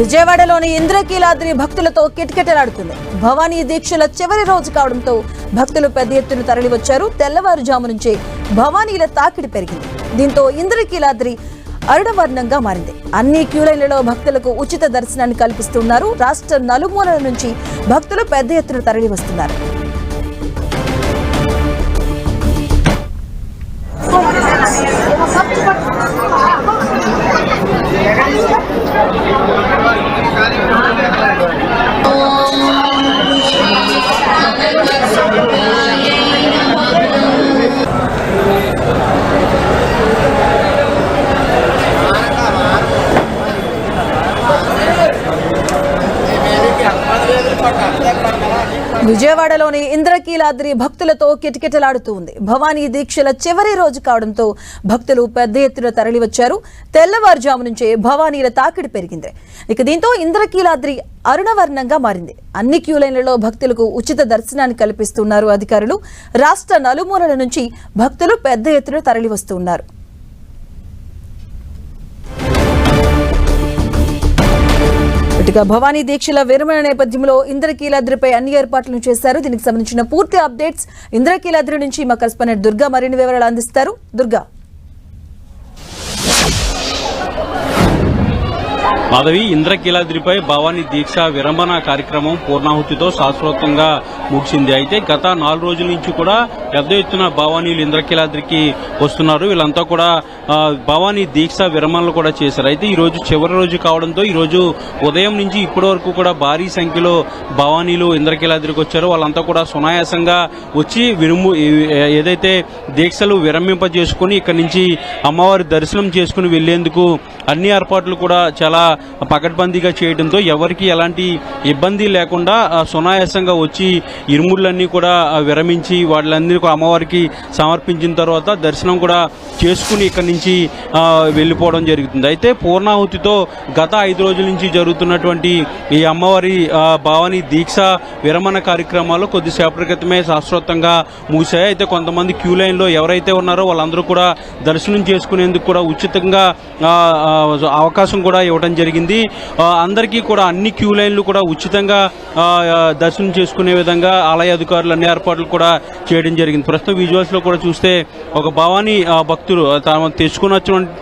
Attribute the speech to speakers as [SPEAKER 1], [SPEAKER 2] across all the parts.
[SPEAKER 1] విజయవాడలోని ఇంద్రకీలాద్రి భక్తులతో కిటకిటలాడుతుంది. భవానీ దీక్షల చివరి రోజు కావడంతో భక్తులు పెద్ద ఎత్తున తరలివచ్చారు. తెల్లవారుజాము నుంచే భవానీల తాకిడి పెరిగింది. దీంతో ఇంద్రకీలాద్రి అరుణవర్ణంగా మారింది. అన్ని క్యూలైన్లలో భక్తులకు ఉచిత దర్శనాన్ని కల్పిస్తున్నారు. రాష్ట్ర నలుమూలల నుంచి భక్తులు పెద్ద ఎత్తున తరలి వస్తున్నారు. విజయవాడలోని ఇంద్రకీలాద్రి భక్తులతో కిటకిటలాడుతూ ఉంది. భవానీ దీక్షల చివరి రోజు కావడంతో భక్తులు పెద్ద ఎత్తున తరలివచ్చారు. తెల్లవారుజాము నుంచే భవానీల తాకిడి పెరిగింది. దీంతో ఇంద్రకీలాద్రి అరుణవర్ణంగా మారింది. అన్ని క్యూలైన్లలో భక్తులకు ఉచిత దర్శనాన్ని కల్పిస్తున్నారు అధికారులు. రాష్ట్ర నలుమూలల నుంచి భక్తులు పెద్ద ఎత్తున తరలి వస్తున్నారు. ఇటుగా భవానీ దీక్షల విరమణ నేపథ్యంలో ఇంద్రకీలాద్రిపై అన్ని ఏర్పాట్లు చేశారు. దీనికి సంబంధించిన పూర్తి అప్డేట్స్ ఇంద్రకీలాద్రి నుంచి మా కరెస్పాండెంట్ దుర్గా మరిన్ని వివరాలు అందిస్తారు. దుర్గా,
[SPEAKER 2] మాధవి, ఇంద్రకీలాద్రిపై భవానీ దీక్ష విరమణ కార్యక్రమం పూర్ణాహుతితో శాశ్వతంగా ముగిసింది. అయితే గత 4 రోజుల నుంచి కూడా పెద్ద ఎత్తున భవానీలు ఇంద్రకీలాద్రికి వస్తున్నారు. వీళ్ళంతా కూడా భవానీ దీక్ష విరమణలు కూడా చేశారు. అయితే ఈ రోజు చివరి రోజు కావడంతో ఈ రోజు ఉదయం నుంచి ఇప్పటి వరకు కూడా భారీ సంఖ్యలో భవానీలు ఇంద్రకీలాద్రికి వచ్చారు. వాళ్ళంతా కూడా సునాయాసంగా వచ్చి ఏదైతే దీక్షలు విరమింపజేసుకుని ఇక్కడి నుంచి అమ్మవారి దర్శనం చేసుకుని వెళ్లేందుకు అన్ని ఏర్పాట్లు కూడా చాలా పకడ్బందీగా చేయడంతో ఎవరికి ఎలాంటి ఇబ్బంది లేకుండా సునాయాసంగా వచ్చి ఇరుముళ్ళన్నీ కూడా విరమించి వాళ్ళందరినీ కూడా అమ్మవారికి సమర్పించిన తర్వాత దర్శనం కూడా చేసుకుని ఇక్కడి నుంచి వెళ్ళిపోవడం జరుగుతుంది. అయితే పూర్ణాహుతితో గత 5 రోజుల నుంచి జరుగుతున్నటువంటి ఈ అమ్మవారి భవానీ దీక్ష విరమణ కార్యక్రమాలు కొద్దిసేపటి క్రితమే శాశ్వతంగా ముగిశాయి. అయితే కొంతమంది క్యూ లైన్లో ఎవరైతే ఉన్నారో వాళ్ళందరూ కూడా దర్శనం చేసుకునేందుకు కూడా ఉచితంగా అవకాశం కూడా ఇవ్వడం జరిగింది. అందరికీ కూడా అన్ని క్యూ లైన్లు కూడా ఉచితంగా దర్శనం చేసుకునే విధంగా ఆలయ అధికారులు అన్ని ఏర్పాట్లు కూడా చేయడం జరిగింది. ప్రస్తుతం విజువల్స్ లో కూడా చూస్తే ఒక భవానీ భక్తులు తాము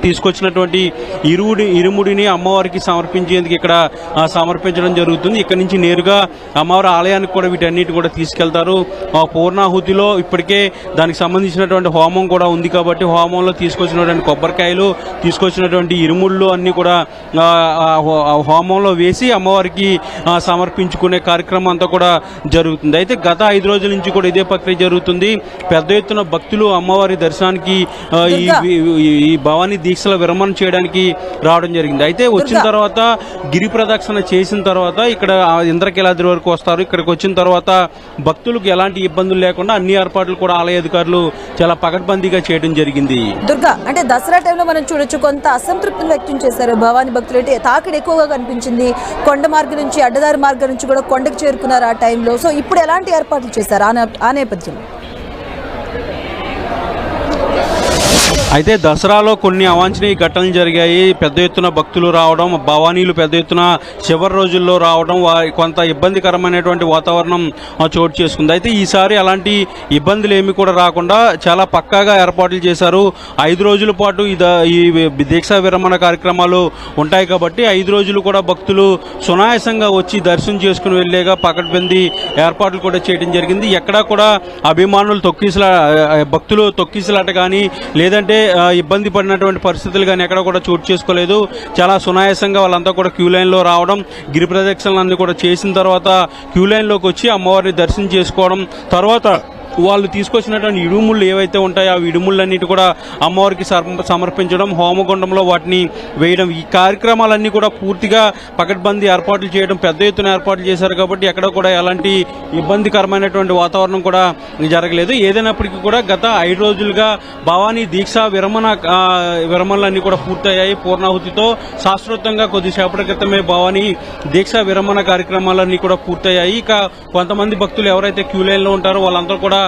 [SPEAKER 2] తీసుకొచ్చినటువంటి ఇరుముడిని అమ్మవారికి సమర్పించేందుకు ఇక్కడ సమర్పించడం జరుగుతుంది. ఇక్కడ నుంచి నేరుగా అమ్మవారి ఆలయానికి కూడా వీటన్నిటి కూడా తీసుకెళ్తారు. పూర్ణాహుతిలో ఇప్పటికే దానికి సంబంధించినటువంటి హోమం కూడా ఉంది కాబట్టి హోమంలో తీసుకొచ్చినటువంటి కొబ్బరికాయలు, తీసుకొచ్చినటువంటి ఇరుముళ్ళు అన్ని కూడా హోమంలో వేసి అమ్మవారికి సమర్పించుకునే కార్యక్రమం అంతా కూడా జరుగుతుంది. అయితే గత 5 రోజుల నుంచి కూడా ఇదే ప్రక్రియ జరుగుతుంది. పెద్ద ఎత్తున భక్తులు అమ్మవారి దర్శనానికి ఈ భవానీ దీక్షల విరమణ చేయడానికి రావడం జరిగింది. అయితే వచ్చిన తర్వాత గిరి ప్రదక్షిణ చేసిన తర్వాత ఇక్కడ ఇంద్రకీలాద్రి వరకు వస్తారు. ఇక్కడికి వచ్చిన తర్వాత భక్తులకు ఎలాంటి ఇబ్బందులు లేకుండా అన్ని ఏర్పాట్లు కూడా ఆలయ అధికారులు చాలా పకడ్బందీగా చేయడం జరిగింది.
[SPEAKER 1] దుర్గా, అంటే దసరా టైంలో మనం చూడొచ్చు కొంత అసంతృప్తిని వ్యక్తం చేశారు భవానీ భక్తులు. అంటే తాకిడి ఎక్కువగా కనిపించింది. కొండ మార్గం నుంచి అడ్డదారి మార్గం నుంచి కూడా కొండకు చేరుకున్నారు ఆ టైంలో. సో ఇప్పుడు ఎలాంటి ఏర్పాట్లు చేశారు ఆ నేపథ్యంలో?
[SPEAKER 2] అయితే దసరాలో కొన్ని అవాంఛనీయ ఘటనలు జరిగాయి. పెద్ద ఎత్తున భక్తులు రావడం, భవానీలు పెద్ద ఎత్తున చివరి రోజుల్లో రావడం, కొంత ఇబ్బందికరమైనటువంటి వాతావరణం చోటు చేసుకుంది. అయితే ఈసారి అలాంటి ఇబ్బందులు ఏమి కూడా రాకుండా చాలా పక్కాగా ఏర్పాట్లు చేశారు. 5 రోజుల పాటు ఈ దీక్షా విరమణ కార్యక్రమాలు ఉంటాయి కాబట్టి 5 రోజులు కూడా భక్తులు సునాయాసంగా వచ్చి దర్శనం చేసుకుని వెళ్లేగా పకడ్బందీ ఏర్పాట్లు కూడా చేయడం జరిగింది. ఎక్కడా కూడా అభిమానులు భక్తులు తొక్కిసలాట కానీ లేదంటే ఇబ్బంది పడినటువంటి పరిస్థితులు కానీ ఎక్కడ కూడా చోటు చేసుకోలేదు. చాలా సునాయాసంగా వాళ్ళంతా కూడా క్యూ లైన్లో రావడం, గిరి ప్రదక్షిణలన్నీ కూడా చేసిన తర్వాత క్యూ లైన్లోకి వచ్చి అమ్మవారిని దర్శనం చేసుకోవడం, తర్వాత వాళ్ళు తీసుకొచ్చినటువంటి ఇడుముళ్ళు ఏవైతే ఉంటాయో ఆ ఇడుముళ్ళన్నిటి కూడా అమ్మవారికి సమర్పించడం, హోమగుండంలో వాటిని వేయడం, ఈ కార్యక్రమాలన్నీ కూడా పూర్తిగా పకడ్బందీ ఏర్పాట్లు చేయడం, పెద్ద ఎత్తున ఏర్పాట్లు చేశారు కాబట్టి ఎక్కడ కూడా ఎలాంటి ఇబ్బందికరమైనటువంటి వాతావరణం కూడా జరగలేదు. ఏదైనప్పటికీ కూడా గత 5 రోజులుగా భవానీ దీక్ష విరమణలన్నీ కూడా పూర్తయ్యాయి. పూర్ణాహుతితో శాశ్వతంగా కొద్దిసేపటి క్రితమే భవానీ దీక్ష విరమణ కార్యక్రమాలన్నీ కూడా పూర్తయ్యాయి. ఇక కొంతమంది భక్తులు ఎవరైతే క్యూ లైన్లో ఉంటారో వాళ్ళంతా కూడా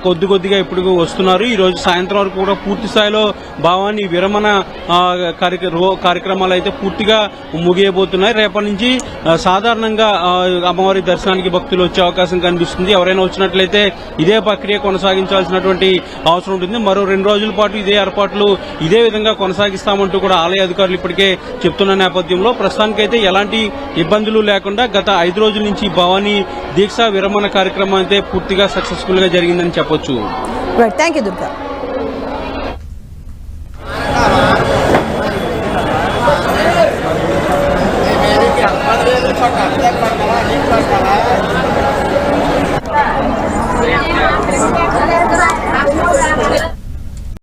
[SPEAKER 2] కొద్దిగా ఇప్పుడు వస్తున్నారు. ఈ రోజు సాయంత్రం వరకు కూడా పూర్తి స్థాయిలో భావాని విరమణ కార్యక్రమాలు అయితే పూర్తిగా ముగియబోతున్నాయి. రేపటి నుంచి సాధారణంగా అమ్మవారి దర్శనానికి భక్తులు వచ్చే అవకాశం కనిపిస్తుంది. ఎవరైనా వచ్చినట్లయితే ఇదే ప్రక్రియ కొనసాగించాల్సినటువంటి అవసరం ఉంటుంది. మరో 2 రోజుల పాటు ఇదే ఏర్పాట్లు ఇదే విధంగా కొనసాగిస్తామంటూ కూడా ఆలయ అధికారులు ఇప్పటికే చెప్తున్న నేపథ్యంలో ప్రస్తుతానికైతే ఎలాంటి ఇబ్బందులు లేకుండా గత 5 రోజుల నుంచి భవానీ దీక్ష విరమణ కార్యక్రమం అయితే పూర్తిగా సక్సెస్ఫుల్ గా జరిగిందని చెప్పొచ్చు.
[SPEAKER 1] Thank you Durga.